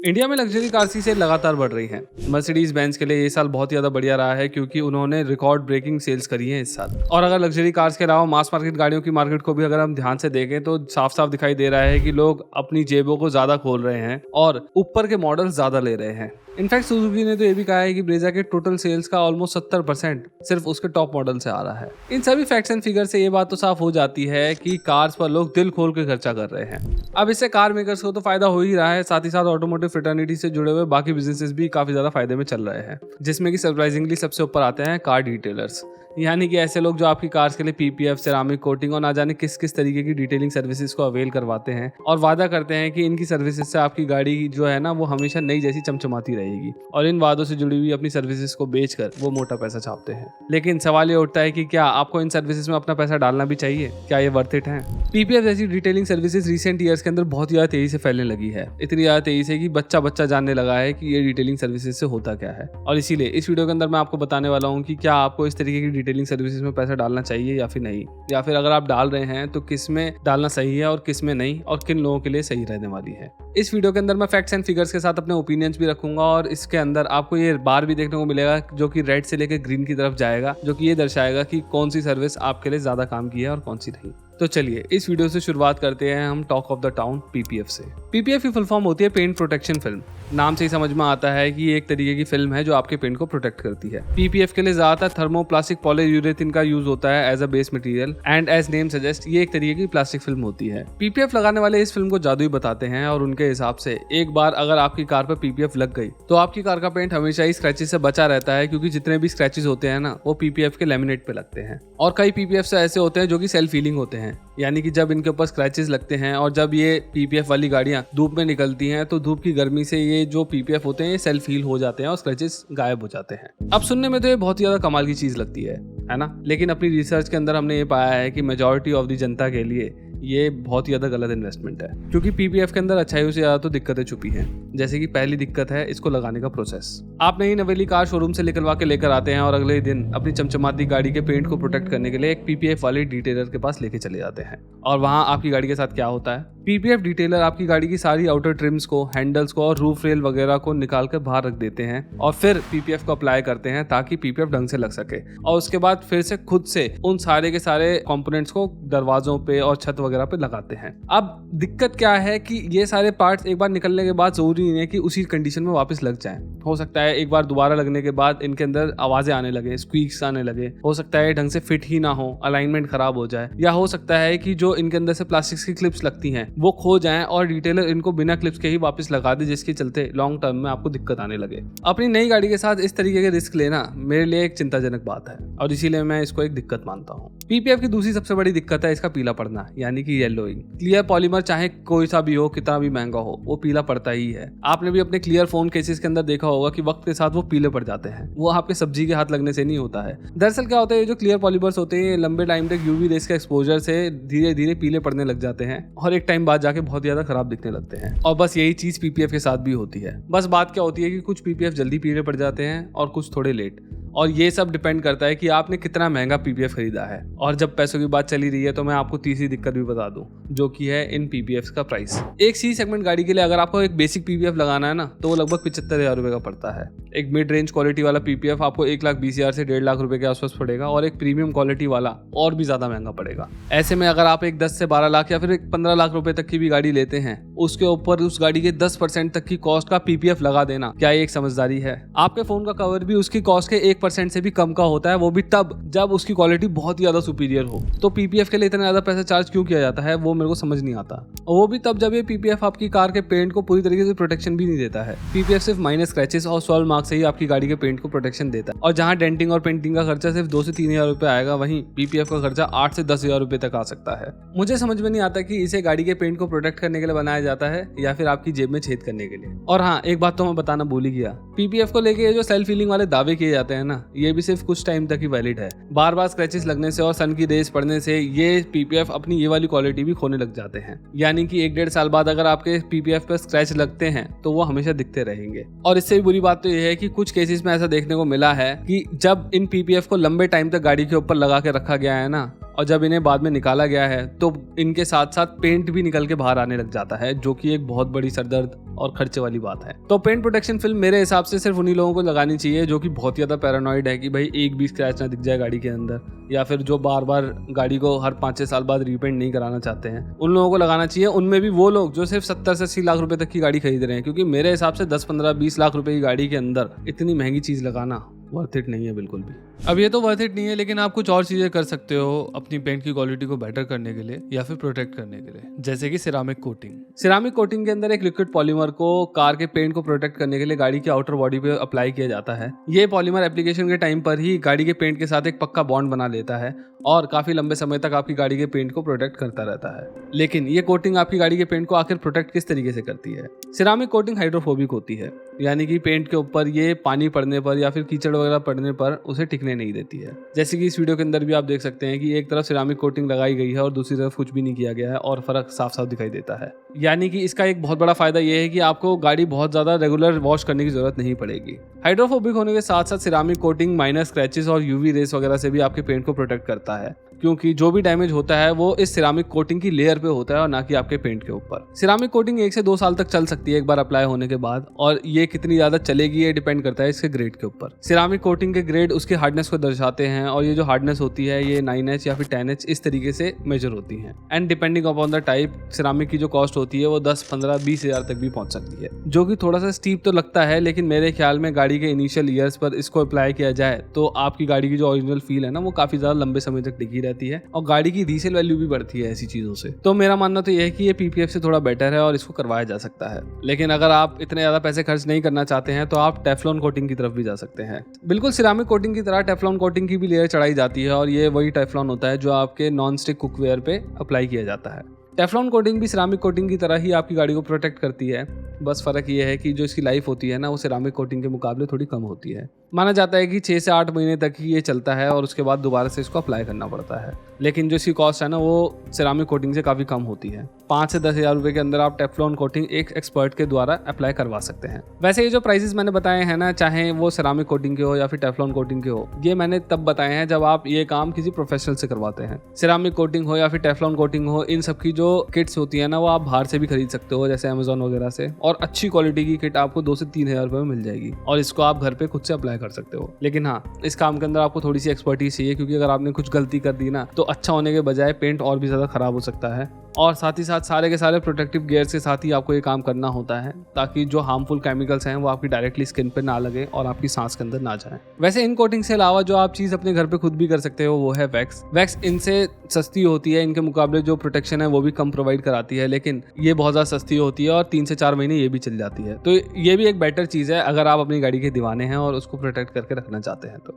India में luxury cars की cell लगातार बढ़ रही है। मर्सिडीज बेंज के लिए ये साल बहुत ज्यादा बढ़िया रहा है क्योंकि उन्होंने रिकॉर्ड ब्रेकिंग सेल्स करी है इस साल। और अगर लग्जरी कार्स के अलावा मास मार्केट गाड़ियों की मार्केट को भी अगर हम ध्यान से देखें तो साफ साफ दिखाई दे रहा है कि लोग अपनी जेबों को ज्यादा खोल रहे हैं और ऊपर के मॉडल ज्यादा ले रहे हैं। इनफैक्ट सुजुकी ने तो ये भी कहा है कि ब्रेजा के टोटल सेल्स का ऑलमोस्ट 70% सिर्फ उसके टॉप मॉडल से आ रहा है। इन सभी फैक्ट्स एंड फिगर से ये बात तो साफ हो जाती है कि कार्स पर लोग दिल खोल के खर्चा कर रहे हैं। अब इससे कार मेकर्स को तो फायदा हो ही रहा है, साथ ही साथ ऑटोमोटिव फ्रेटर्निटी से जुड़े हुए बाकी बिजनेसेस भी काफी ज्यादा फायदे में चल रहे हैं, जिसमें कि सरप्राइजिंगली सबसे ऊपर आते हैं कार डिटेलर्स, यानी कि ऐसे लोग जो आपकी कार्स के लिए पीपीएफ, सेरामिक कोटिंग और ना जाने किस किस तरीके की डिटेलिंग सर्विसेज को अवेल करवाते हैं और वादा करते हैं कि इनकी सर्विसेज से आपकी गाड़ी जो है ना वो हमेशा नई जैसी चमचमाती रहेगी। और इन वादों से जुड़ी हुई अपनी सर्विसेज को बेचकर वो मोटा पैसा छापते हैं। लेकिन सवाल ये उठता है कि क्या आपको इन सर्विसेज में अपना पैसा डालना भी चाहिए? क्या ये वर्थ इट है? पीपीएफ जैसी डिटेलिंग सर्विसेज रिसेंट ईयर्स के अंदर बहुत ज्यादा तेजी से फैलने लगी है, इतनी ज्यादा तेजी से कि बच्चा बच्चा जानने लगा है कि ये डिटेलिंग सर्विसेज से होता क्या है। और इसीलिए इस वीडियो के अंदर मैं आपको बताने वाला हूँ कि क्या आपको इस तरीके की डिटेलिंग सर्विसेज में पैसा डालना चाहिए या फिर नहीं, या फिर अगर आप डाल रहे हैं तो किस में डालना सही है और किस में नहीं, और किन लोगों के लिए सही रहने वाली है। इस वीडियो के अंदर मैं फैक्ट्स एंड फिगर्स के साथ अपने ओपिनियंस भी रखूंगा और इसके अंदर आपको ये बार भी देखने को मिलेगा जो कि रेड से लेकर ग्रीन की तरफ जाएगा, जो कि ये दर्शाएगा कि कौन सी सर्विस आपके लिए ज्यादा काम की है और कौन सी नहीं। तो चलिए इस वीडियो से शुरुआत करते हैं हम talk of the town PPF से। पीपीएफ की फुल फॉर्म होती है पेंट प्रोटेक्शन फिल्म। नाम से ही समझ में आता है कि ये एक तरीके की फिल्म है जो आपके पेंट को प्रोटेक्ट करती है। पीपीएफ के लिए ज्यादातर थर्मोप्लास्टिक पॉलीयूरेथिन का यूज होता है as a base material and as name suggest ये एक तरीके की प्लास्टिक फिल्म होती है। पीपीएफ लगाने वाले इस फिल्म को जादुई बताते हैं और उनके हिसाब से एक बार अगर आपकी कार पर पीपीएफ लग गई तो आपकी कार का पेंट हमेशा ही स्क्रैचेस से बचा रहता है, क्योंकि जितने भी स्क्रैचेस होते हैं ना वो पीपीएफ के लैमिनेट पे लगते हैं। और कई पीपीएफ से ऐसे होते हैं जो कि सेल्फ हीलिंग होते हैं, यानी कि जब इनके ऊपर स्क्रैचेस लगते हैं और जब ये पीपीएफ वाली गाड़ियां धूप में निकलती हैं तो धूप की गर्मी से ये जो पीपीएफ होते हैं ये सेल्फ हील हो जाते हैं और स्क्रैचेस गायब हो जाते हैं। अब सुनने में तो ये बहुत ही ज्यादा कमाल की चीज लगती है ना, लेकिन अपनी रिसर्च के अंदर हमने ये पाया है कि मेजॉरिटी ऑफ द जनता के लिए ये बहुत ही ज्यादा गलत इन्वेस्टमेंट है, क्योंकि पीपीएफ के अंदर अच्छाइयों से ज्यादा तो दिक्कतें छुपी हैं। जैसे कि पहली दिक्कत है इसको लगाने का प्रोसेस। आप नई नवेली कार शोरूम से निकलवा के लेकर आते हैं और अगले दिन अपनी चमचमाती गाड़ी के पेंट को प्रोटेक्ट करने के लिए एक पीपीएफ वाले डिटेलर के पास लेके चले जाते हैं। और वहां आपकी गाड़ी के साथ क्या होता है, पीपीएफ डिटेलर आपकी गाड़ी की सारी आउटर ट्रिम्स को, हैंडल्स को और रूफ रेल वगैरह को निकाल कर बाहर रख देते हैं और फिर पीपीएफ को अप्लाई करते हैं ताकि पीपीएफ ढंग से लग सके। और उसके बाद फिर से खुद से उन सारे के सारे कंपोनेंट्स को दरवाजों पे और छत वगैरह पे लगाते हैं। अब दिक्कत क्या है कि ये सारे पार्ट्स एक बार निकलने के बाद जरूरी नहीं है कि उसी कंडीशन में वापस लग जाएं। हो सकता है एक बार दोबारा लगने के बाद इनके अंदर आवाजें आने लगे, स्क्वीक्स आने लगे, हो सकता है ढंग से फिट ही ना हो, अलाइनमेंट खराब हो जाए, या हो सकता है कि जो इनके अंदर से प्लास्टिक की क्लिप्स लगती हैं वो खो जाएं और डिटेलर इनको बिना क्लिप्स के ही वापस लगा दे, जिसके चलते लॉन्ग टर्म में आपको दिक्कत आने लगे। अपनी नई गाड़ी के साथ इस तरीके के रिस्क लेना मेरे लिए एक चिंताजनक बात है और इसीलिए मैं इसको एक दिक्कत मानता हूँ। पीपीएफ की दूसरी सबसे बड़ी दिक्कत है इसका पीला पड़ना, यानी कि येलोइंग। क्लियर पॉलीमर चाहे कोई सा भी हो, कितना भी महंगा हो, वो पीला पड़ता ही है। आपने भी अपने क्लियर फोन केसेस के अंदर देखा होगा कि वक्त के साथ वो पीले पड़ जाते हैं। वो आपके सब्जी के हाथ लगने से नहीं होता है। दरअसल क्या होता है, ये जो क्लियर पॉलीमर्स होते हैं लंबे टाइम तक यूवी रेस के एक्सपोजर से धीरे धीरे पीले पड़ने लग जाते हैं और एक टाइम बाद जाके बहुत ज्यादा खराब दिखने लगते हैं। और बस यही चीज पीपीएफ के साथ भी होती है। बस बात क्या होती है कि कुछ पीपीएफ जल्दी पीले पड़ जाते हैं और कुछ थोड़े लेट, और ये सब डिपेंड करता है कि आपने कितना महंगा पीपीएफ खरीदा है। और जब पैसों की बात चली रही है तो मैं आपको तीसरी दिक्कत भी बता दूं, जो कि है इन पीपीएफ का प्राइस। एक सी सेगमेंट गाड़ी के लिए अगर आपको एक बेसिक पीपीएफ लगाना है ना तो वो लगभग 75,000 रुपए का पड़ता है। एक मिड रेंज क्वालिटी वाला पीपीएफ आपको 1,20,000 से 1.5 लाख रुपए के आसपास पड़ेगा और एक प्रीमियम क्वालिटी वाला और भी ज्यादा महंगा पड़ेगा। ऐसे में अगर आप एक 10 से 12 लाख या फिर एक 15 लाख रुपए तक की भी गाड़ी लेते हैं, उसके ऊपर उस गाड़ी के 10% तक की कॉस्ट का पीपीएफ लगा देना, क्या ये एक समझदारी है? आपके फोन का कवर भी उसकी कॉस्ट के 1% से भी कम होता है, वो भी तब जब उसकी क्वालिटी बहुत ही ज्यादा सुपीरियर हो। तो पीपीएफ के लिए इतना ज्यादा पैसा चार्ज क्यों किया जाता है वो मेरे को समझ नहीं आता। और वो भी तब जब ये पीपीएफ आपकी कार के पेंट को पूरी तरीके से प्रोटेक्शन भी नहीं देता है। पीपीएफ सिर्फ माइनर स्क्रैचेस और सॉल्व मार्क से ही आपकी गाड़ी के पेंट को प्रोटेक्शन देता है। और जहां डेंटिंग और पेंटिंग का खर्चा सिर्फ 2 से 3,000 रुपए आएगा, वहीं पीपीएफ का खर्चा 8 से 10,000 रुपए तक आ सकता है। मुझे समझ में नहीं आता कि इसे गाड़ी के पेंट को प्रोटेक्ट करने के लिए बनाया जाता है या फिर आपकी जेब में छेद करने के लिए। और हाँ, एक बात तो मैं बताना भूल ही गया, पीपीएफ को लेके जो सेल्फ हीलिंग वाले दावे किए जाते हैं ना, ये भी सिर्फ कुछ टाइम तक ही वैलिड है। बार बार स्क्रैचेस लगने से और सन की रेस पड़ने से ये पीपीएफ अपनी ये वाली क्वालिटी भी खोने लग जाते हैं, यानी कि 1-1.5 साल बाद अगर आपके पीपीएफ पर स्क्रैच लगते हैं तो वो हमेशा दिखते रहेंगे। और इससे भी बुरी बात तो ये है कि कुछ केसेस में ऐसा देखने को मिला है कि जब इन पीपीएफ को लंबे टाइम तक गाड़ी के ऊपर लगा के रखा गया है ना, और जब इन्हें बाद में निकाला गया है तो इनके साथ साथ पेंट भी निकल के बाहर आने लग जाता है, जो कि एक बहुत बड़ी सरदर्द और खर्चे वाली बात है। तो पेंट प्रोटेक्शन फिल्म मेरे हिसाब से सिर्फ उन्हीं लोगों को लगानी चाहिए जो कि बहुत ज्यादा पैरानॉइड है कि भाई एक भी स्क्रैच ना दिख जाए गाड़ी के अंदर, या फिर जो बार बार गाड़ी को हर 5-6 साल बाद रीपेंट नहीं कराना चाहते हैं, उन लोगों को लगाना चाहिए। उनमें भी वो लोग जो सिर्फ 70 से 80 लाख रुपए तक की गाड़ी खरीद रहे हैं, क्योंकि मेरे हिसाब से 10-15-20 लाख रुपए की गाड़ी के अंदर इतनी महंगी चीज लगाना वर्थ इट नहीं है बिल्कुल भी। अब ये तो वर्थ इट नहीं है, लेकिन आप कुछ और चीजें कर सकते हो अपनी पेंट की क्वालिटी को बेटर करने के लिए या फिर प्रोटेक्ट करने के लिए, जैसे कि सिरामिक कोटिंग। सिरामिक कोटिंग के अंदर एक लिक्विड पॉलीमर को कार के पेंट को प्रोटेक्ट करने के लिए गाड़ी की आउटर बॉडी पे अप्लाई किया जाता है। ये पॉलीमर एप्लीकेशन के टाइम पर ही गाड़ी के पेंट के साथ एक पक्का बॉन्ड बना लेता है और काफी लंबे समय तक आपकी गाड़ी के पेंट को प्रोटेक्ट करता रहता है। लेकिन ये कोटिंग आपकी गाड़ी के पेंट को आखिर प्रोटेक्ट किस तरीके से करती है? सिरामिक कोटिंग हाइड्रोफोबिक होती है, यानी कि पेंट के ऊपर ये पानी पड़ने पर या फिर कीचड़ वगैरह पड़ने पर उसे टिकने नहीं देती है। जैसे कि इस वीडियो के अंदर भी आप देख सकते हैं कि एक तरफ सिरामिक कोटिंग लगाई गई है और दूसरी तरफ कुछ भी नहीं किया गया है और फर्क साफ साफ दिखाई देता है। यानी कि इसका एक बहुत बड़ा फायदा यह है कि आपको गाड़ी बहुत ज्यादा रेगुलर वॉश करने की जरूरत नहीं पड़ेगी। हाइड्रोफोबिक होने के साथ साथ सिरामिक कोटिंग माइनर स्क्रैचेस और यूवी रेस वगैरह से भी आपके पेंट को प्रोटेक्ट करता है, क्योंकि जो भी डैमेज होता है वो इस सिरामिक कोटिंग की लेयर पे होता है और ना कि आपके पेंट के ऊपर। सिरामिक कोटिंग 1 से 2 साल तक चल सकती है एक बार अप्लाई होने के बाद, और ये कितनी ज्यादा चलेगी ये डिपेंड करता है इसके ग्रेड के ऊपर। सिरामिक कोटिंग के ग्रेड उसके हार्डनेस को दर्शाते हैं और ये जो हार्डनेस होती है ये 9H या फिर 10H इस तरीके से मेजर होती है। And depending upon the type ceramic की जो कॉस्ट होती है वो 10, 15, 20 हज़ार तक भी पहुंच सकती है, जो कि थोड़ा सा स्टीप तो लगता है, लेकिन मेरे ख्याल में गाड़ी के इनिशियल ईयर्स पर इसको अप्लाई किया जाए तो आपकी गाड़ी की जो ओरिजिनल फील है ना वो काफी ज्यादा लंबे समय तक टिकी रहती है और गाड़ी की रीसेल वैल्यू भी बढ़ती है ऐसी चीजों से। तो मेरा मानना तो यह है कि ये PPF से थोड़ा बेटर है और इसको करवाया जा सकता है। लेकिन अगर आप इतने ज्यादा पैसे खर्च नहीं करना चाहते हैं तो आप टेफ्लॉन कोटिंग की तरफ भी जा सकते हैं। बिल्कुल सिरामिक कोटिंग की तरह टेफ्लॉन कोटिंग की भी लेयर चढ़ाई जाती है और ये वही टेफ्लॉन होता है जो आपके नॉन स्टिक कुकवेयर पे अप्लाई किया जाता है। टेफ्लॉन कोटिंग भी सिरामिक कोटिंग की तरह ही आपकी गाड़ी को प्रोटेक्ट करती है, बस फर्क ये है कि जो इसकी लाइफ होती है ना वो सिरामिक कोटिंग के मुकाबले थोड़ी कम होती है। माना जाता है कि 6 से 8 महीने तक ही ये चलता है और उसके बाद दोबारा से इसको अप्लाई करना पड़ता है, लेकिन जो इसकी कॉस्ट है ना वो सिरामिक कोटिंग से काफ़ी कम होती है। 5 से 10 हज़ार रुपये के अंदर आप टेफ्लॉन कोटिंग एक एक्सपर्ट के द्वारा अप्लाई करवा सकते हैं। वैसे ये जो प्राइसेस मैंने बताए हैं ना, चाहे वो सिरामिक कोटिंग के हो या फिर टेफ्लॉन कोटिंग के हो, ये मैंने तब बताए हैं जब आप ये काम किसी प्रोफेशनल से करवाते हैं। सिरामिक कोटिंग हो या फिर टेफ्लॉन कोटिंग हो, इन सब की जो किट्स होती है ना वो आप बाहर से भी खरीद सकते हो, जैसे अमेजोन वगैरह से, और अच्छी क्वालिटी की किट आपको 2 से 3 हज़ार रुपये में मिल जाएगी और इसको आप घर पे खुद से अप्लाई कर सकते हो। लेकिन हाँ, इस काम के अंदर आपको थोड़ी सी एक्सपर्टीज चाहिए, क्योंकि अगर आपने कुछ गलती कर दी ना तो अच्छा होने के बजाय पेंट और भी ज़्यादा खराब हो सकता है। और साथ ही साथ सारे के सारे प्रोटेक्टिव गियर्स के साथ ही आपको ये काम करना होता है ताकि जो हार्मफुल केमिकल्स हैं वो आपकी डायरेक्टली स्किन पे ना लगे और आपकी सांस के अंदर ना जाए। वैसे इन कोटिंग से अलावा जो आप चीज़ अपने घर पे खुद भी कर सकते हो वो है वैक्स। वैक्स इनसे सस्ती होती है, इनके मुकाबले जो प्रोटेक्शन है वो भी कम प्रोवाइड कराती है, लेकिन ये बहुत ज़्यादा सस्ती होती है और 3 से 4 महीने ये भी चल जाती है। तो ये भी एक बेटर चीज़ है अगर आप अपनी गाड़ी के दीवाने हैं और उसको प्रोटेक्ट करके रखना चाहते हैं तो।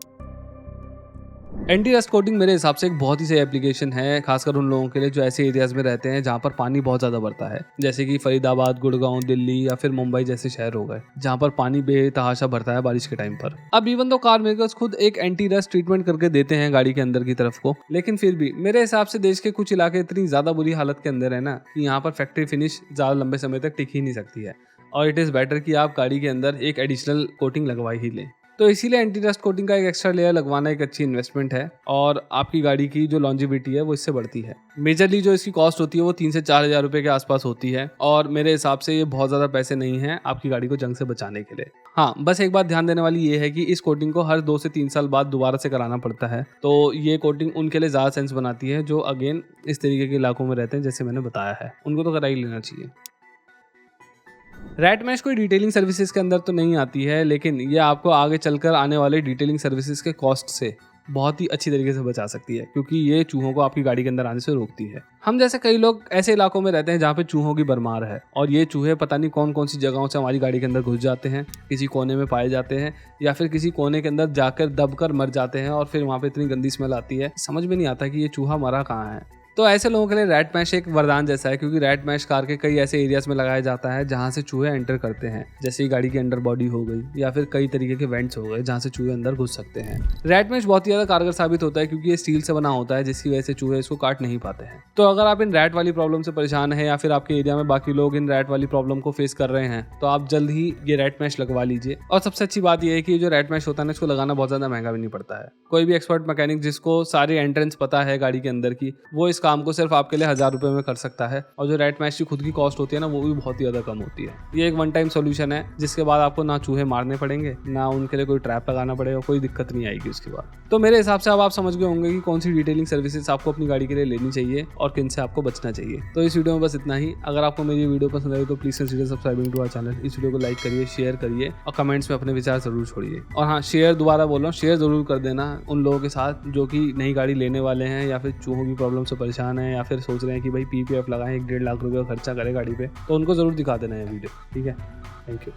एंटी रस्ट कोटिंग मेरे हिसाब से एक बहुत ही सही एप्लीकेशन है, खासकर उन लोगों के लिए जो ऐसे एरियाज में रहते हैं जहाँ पर पानी बहुत ज़्यादा बढ़ता है, जैसे कि फरीदाबाद, गुड़गांव, दिल्ली या फिर मुंबई जैसे शहर हो गए जहाँ पर पानी बेतहाशा बढ़ता है बारिश के टाइम पर। अब इवन तो कार मेकर्स खुद एक एंटी रस्ट ट्रीटमेंट करके देते हैं गाड़ी के अंदर की तरफ को, लेकिन फिर भी मेरे हिसाब से देश के कुछ इलाके इतनी ज़्यादा बुरी हालत के अंदर है ना कि यहाँ पर फैक्ट्री फिनिश ज़्यादा लंबे समय तक टिक ही नहीं सकती है और इट इज़ बेटर कि आप गाड़ी के अंदर एक एडिशनल कोटिंग लगवा ही लें। तो इसीलिए एंटी रस्ट कोटिंग का एक एक्स्ट्रा लेयर लगवाना एक अच्छी इन्वेस्टमेंट है और आपकी गाड़ी की जो लॉन्जिविटी है वो इससे बढ़ती है। मेजरली जो इसकी कॉस्ट होती है वो 3 से 4 हज़ार रुपये के आसपास होती है और मेरे हिसाब से ये बहुत ज़्यादा पैसे नहीं हैं आपकी गाड़ी को जंग से बचाने के लिए। हाँ, बस एक बात ध्यान देने वाली ये है कि इस कोटिंग को हर 2 से 3 साल बाद दोबारा से कराना पड़ता है, तो ये कोटिंग उनके लिए ज़्यादा सेंस बनाती है जो अगेन इस तरीके के इलाकों में रहते हैं जैसे मैंने बताया है, उनको तो करा ही लेना चाहिए। रैट मैश कोई डिटेलिंग सर्विसेज के अंदर तो नहीं आती है, लेकिन ये आपको आगे चलकर आने वाले डिटेलिंग सर्विसेज के कॉस्ट से बहुत ही अच्छी तरीके से बचा सकती है, क्योंकि ये चूहों को आपकी गाड़ी के अंदर आने से रोकती है। हम जैसे कई लोग ऐसे इलाकों में रहते हैं जहाँ पे चूहों की भरमार है और ये चूहे पता नहीं कौन कौन सी जगहों से हमारी गाड़ी के अंदर घुस जाते हैं, किसी कोने में पाए जाते हैं या फिर किसी कोने के अंदर जाकर दबकर मर जाते हैं और फिर वहाँ पे इतनी गंदी स्मेल आती है, समझ में नहीं आता कि ये चूहा मरा कहाँ है। तो ऐसे लोगों के लिए रैट मैश एक वरदान जैसा है, क्योंकि रैट मैश कार के कई ऐसे एरियाज में लगाया जाता है जहां से चूहे एंटर करते हैं, जैसे गाड़ी की अंडर बॉडी हो गई या फिर कई तरीके के वेंट्स हो गए जहां से चूहे अंदर घुस सकते हैं। रैट मैश बहुत ही ज्यादा कारगर साबित होता है क्योंकि ये स्टील से बना होता है, जिसकी वजह से चूहे इसको काट नहीं पाते हैं। तो अगर आप इन रैट वाली प्रॉब्लम से परेशान है या फिर आपके एरिया में बाकी लोग इन रैट वाली प्रॉब्लम को फेस कर रहे हैं, तो आप जल्द ही ये रैट मैश लगवा लीजिए। और सबसे अच्छी बात यह है कि जो रैट मैश होता है ना, इसको लगाना बहुत ज्यादा महंगा भी नहीं पड़ता है। कोई भी एक्सपर्ट मैकेनिक जिसको सारी एंट्रेंस पता है गाड़ी के अंदर की, वो इस काम को सिर्फ आपके लिए 1000 रुपए में कर सकता है। और जो रैट मैश की खुद की कॉस्ट होती है ना, वो भी बहुत ही ज्यादा कम होती है। ये एक वन टाइम सोल्यूशन है, जिसके बाद आपको ना चूहे मारने पड़ेंगे, ना उनके लिए कोई ट्रैप लगाना पड़ेगा, कोई दिक्कत नहीं आएगी उसके बाद। तो मेरे हिसाब से अब आप समझ गए होंगे कि कौन सी डिटेलिंग सर्विसेज आपको अपनी गाड़ी के लिए लेनी चाहिए और किन से आपको बचना चाहिए। तो इस वीडियो में बस इतना ही। अगर आपको मेरी वीडियो पसंद आई तो please consider subscribing to our channel. इस वीडियो को लाइक करिए, शेयर करिए और कमेंट्स में अपने विचार जरूर छोड़िए। और हाँ, शेयर दोबारा बोल रहा हूँ, शेयर जरूर कर देना उन लोगों के साथ जो कि नई गाड़ी लेने वाले हैं या फिर चूहों की प्रॉब्लम से परेशान है या फिर सोच रहे हैं कि भाई PPF लगाएं, 1.5 लाख रुपये का खर्चा करें गाड़ी पे, तो उनको जरूर दिखा देना है वीडियो। ठीक है, थैंक यू।